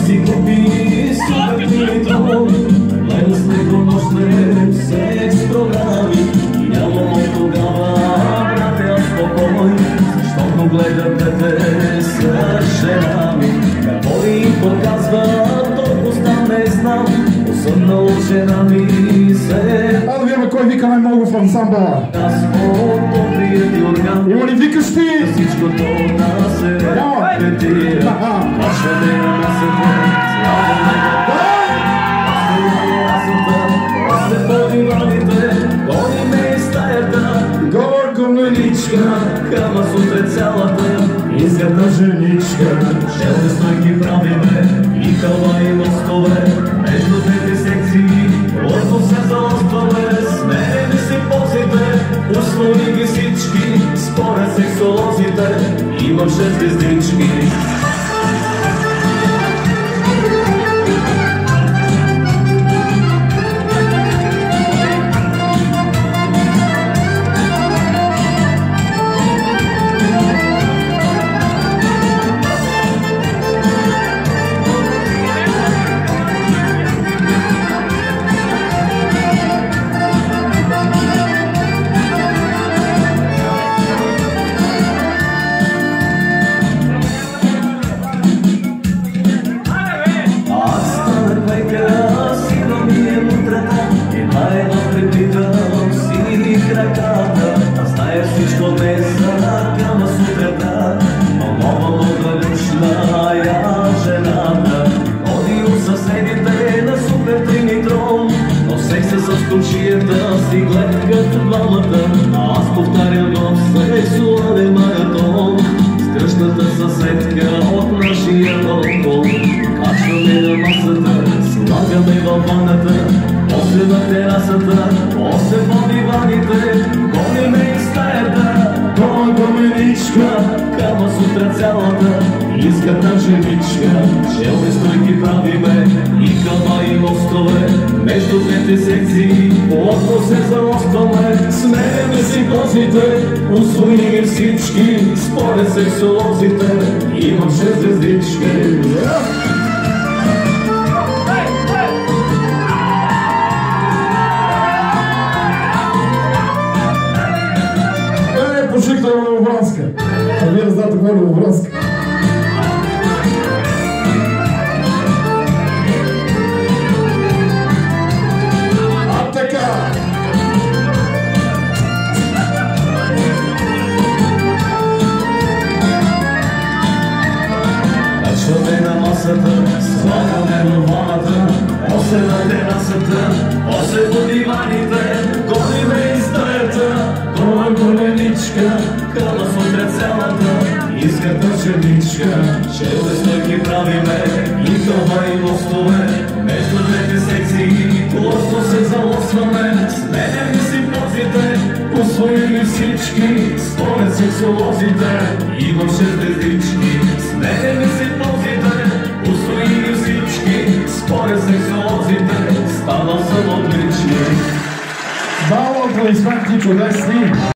си купи супер трон. Гледа снегонощне секс програми и нямам от тогава, брате, спокой, защото гледате с жена ми. Какво им показва, толкова не знам, осъднал от жена ми се. А да видим кой вика най-много в ансамбъла. Има ли викащи? Всичкото нас е петия. Кашваме на масата, после по диваните, гони ме из стаята. Горко миличка, Кама сутре цялата, изгърна женичка. Желни стойки правиме и кълба и мостове. Между двете секции, плътно се залъстваме. Сменени си позите, услони ги всички. Според сексолозите, имам 6 звездички. Си гледат двамата, аз повтарям в сексуален маратон. Скръщната съседка от нашия балкон. Качваме на масата, слагаме във ваната, после на терасата, после по диваните, гоним из стаята. Горко миличка, Кама сутра цялата, изгърна женичка. Желни стойки правиме и кълба и мостове. Между двете секции, плътно се залостваме. Сменяме си позите, усвои ги всички. Според сексолозите, имам 6 звездички. Пошикта на Новобранска. А вие не знаете какво е Новобранска. А така! Качваме на масата, слагаме във ваната, после на терасата, после по диваните, гониме из стаята. Горко миличка, Кама сутре цялата, изгърна женичка. Желни стойки правиме и кълба и мостове. Между двете секции, плътно се залъсваме. Сменяме си позите, усвои ги всички. Според сексолозите, имам 6 звездички. Сменяме си позите, усвои ги всички. Според сексолозите, станал съм отличник. Браво, аплодисменти чудесни!